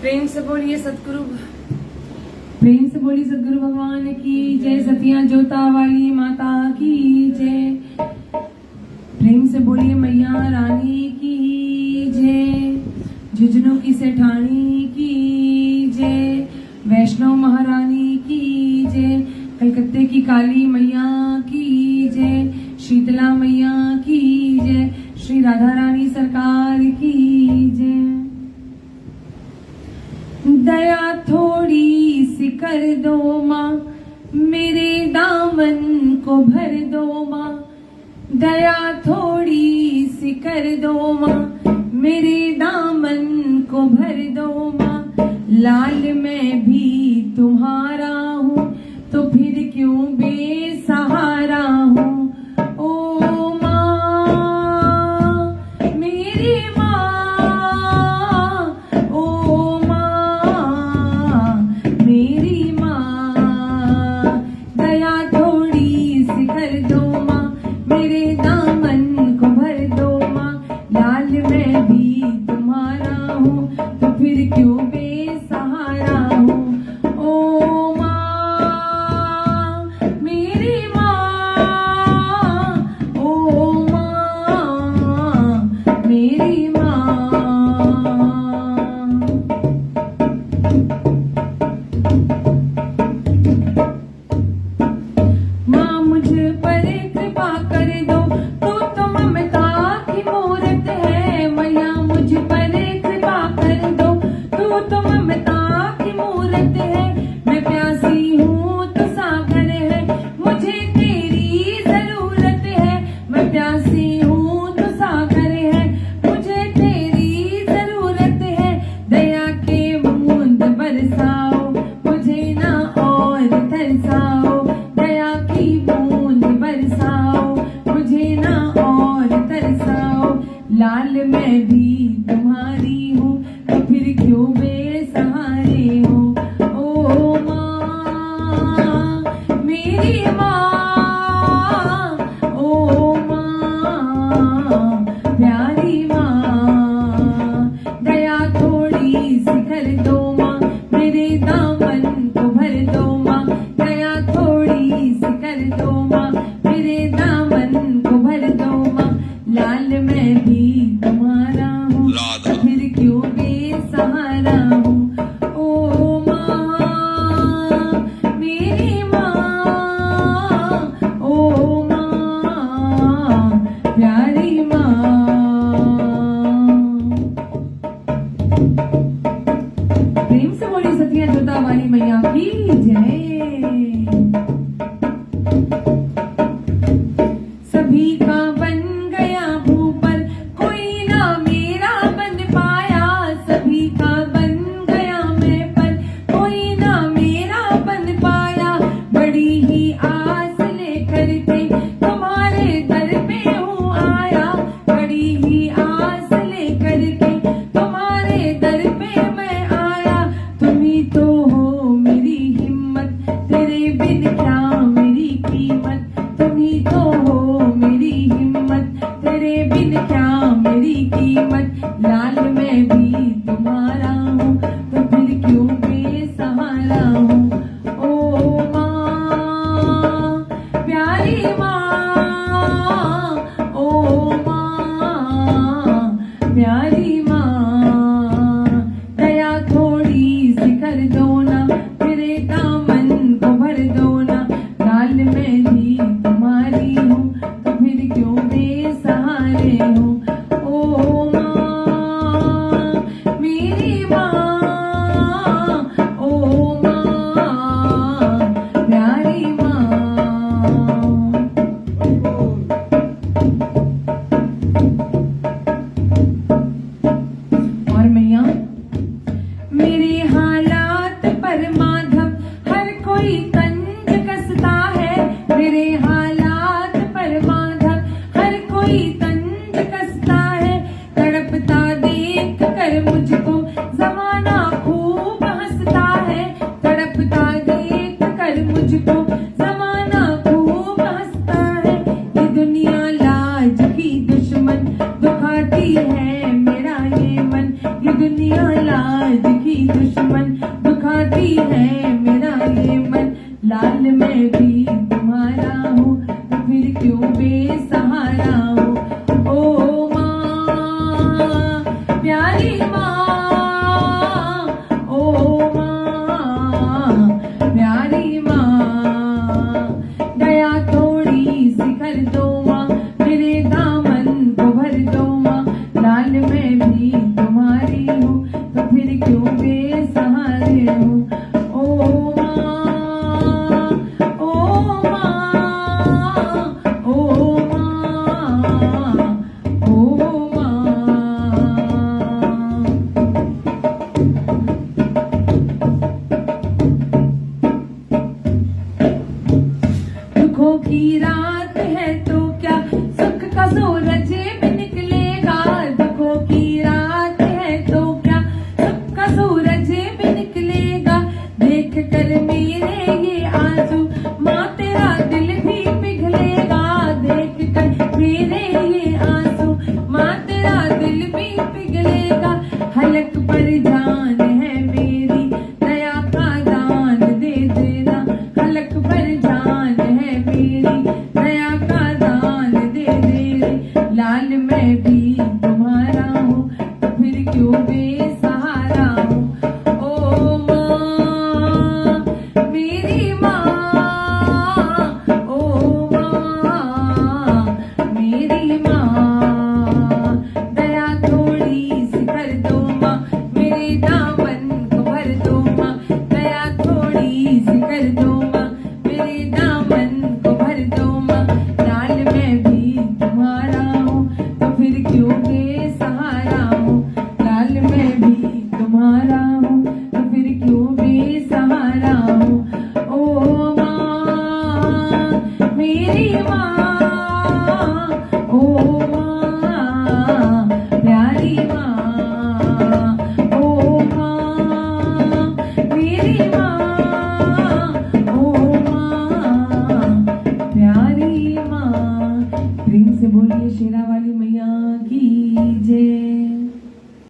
प्रेम से बोलिए सतगुरु भगवान की जय। सतिया जोता वाली माता की जय। प्रेम से बोलिए मैया रानी की जय। झुंझुनू की सेठानी की जय। वैष्णव महारानी की जय। कलकत्ते की काली मैया की जय। शीतला मैया की जय। श्री राधा रानी सरकार की जय। दया थोड़ी सी कर दो माँ, मेरे दामन को भर दो माँ। दया थोड़ी सी कर दो माँ, मेरे दामन को भर दो माँ। लाल मैं भी तुम्हारा हूँ, तो फिर क्यों बेसहारा हूँ। ओ माँ मेरी माँ, ओ माँ मेरी माँ। दया थोड़ी सी कर दो माँ, मेरे दामन को भर दो माँ। लाल मैं भी तुम्हारा हूँ, तो फिर क्यों बेसहारा हूँ। ओ माँ मेरी माँ, ओ माँ मेरी माँ। माँ मुझ पर कृपा कर दो, तो ममता की मूरत है। मैया मुझ पर कृपा कर दो, तो ममता की मूरत है। मैं प्यासी हूँ तो सागर है, मुझे तेरी जरूरत है। मैं प्यासी हूँ तो सागर है, मुझे तेरी जरूरत है। दया के बूंद बरसाओ, मुझे ना और तरसाओ। दया की बूंद बरसाओ, मुझे ना और तरसाओ। लाल मैं भी तुम्हारी हूँ, तो फिर क्यों बेसहारे हो। ओ माँ मेरी माँ, ओ माँ प्यारी माँ। दया थोड़ी सी कर दो माँ, मेरे दामन को भर दो माँ। दया थोड़ी सी कर दो माँ, मेरे दामन को भर दो माँ। लाल मैं भी तुम्हारा हूँ, तो फिर क्यों बेसहारा हूँ। ओ माँ मेरी माँ, ओ माँ प्यारी माँ। प्रेम से बोली सतिया जोता वाली मैया की जय। सभी का बन गया भूपर, कोई ना मेरा बन पाया। सभी का बन गया मैं पर, कोई ना मेरा बन पाया। बड़ी ही आस लेकर के तुम्हारे दर पे हूँ आया। बड़ी ही आस लेकर के तुम्हारे दर पे मैं आया। तुम ही तो हो मेरी हिम्मत, तेरे बिन क्या मेरी कीमत। तुम ही तो हो मेरी हिम्मत, तेरे बिन क्या मेरी कीमत। लाल मैं भी तुम्हारा हूँ, तो फिर क्यों बेसहारा हूँ। ओ माँ प्यारी माँ, ओ माँ प्यारी माँ। दया थोड़ी सी कर दो ना, मेरे दामन को भर दो ना। लाल मैं भी तुम्हारी हूँ, तो फिर क्यों बेसहारे हूँ। ओ माँ मेरी माँ, ओ माँ प्यारी माँ। और मैया मेरे हालात पर माधव हर कोई तंज कसता है। मेरे हालात पर माधव हर कोई तंज कसता है। तड़पता देख कर मुझको जमाना खूब हंसता है। तड़पता देख कर मुझको जमाना खूब हंसता है। ये दुनिया लाज की दुश्मन, दुखाती है मेरा ये मन। ये दुनिया लाज की दुश्मन, दुखाती है मेरा ये मन। लाल मैं भी तुम्हारा हूँ, तो फिर क्यों बेसहारा हूँ। ओ माँ प्यारी माँ, ओ माँ प्यारी माँ, दया थोड़ी सी कर दो माँ, मेरे दामन को भर दो माँ। लाल मैं भी तुम्हारी हूँ, तो फिर क्यों बेसहारे हूँ। ओ माँ, ओ माँ, ओ माँ, ओ माँ। दुखों की रात है तो क्या सुख का सूरज भी निकलेगा। दुखों की रात है तो क्या सुख का सूरज भी निकलेगा। देख कर मेरे ये आंसू माँ तेरा दिल भी पिघलेगा। देख कर मेरे ये आंसू माँ तेरा दिल भी पिघलेगा। हलक पर जान है मेरी, दया का दान दे देना। हलक पर जान है मेरी, दया का दान दे दे। लाल मैं भी तुम्हारा हूँ, तो फिर क्यों बेसहारा हूँ। ओ माँ मेरी माँ, ओ माँ मेरी माँ, दया थोड़ी सी कर दो माँ, मेरे दामन को भर दो माँ। दया थोड़ी सी कर दो माँ, मेरे दामन को भर दो माँ। लाल मैं भी तुम्हारा हूँ, तो फिर क्यों बेसहारा हूँ। लाल मैं भी तुम्हारा हूँ, तो फिर क्यों बेसहारा हूँ। ओ माँ मेरी माँ,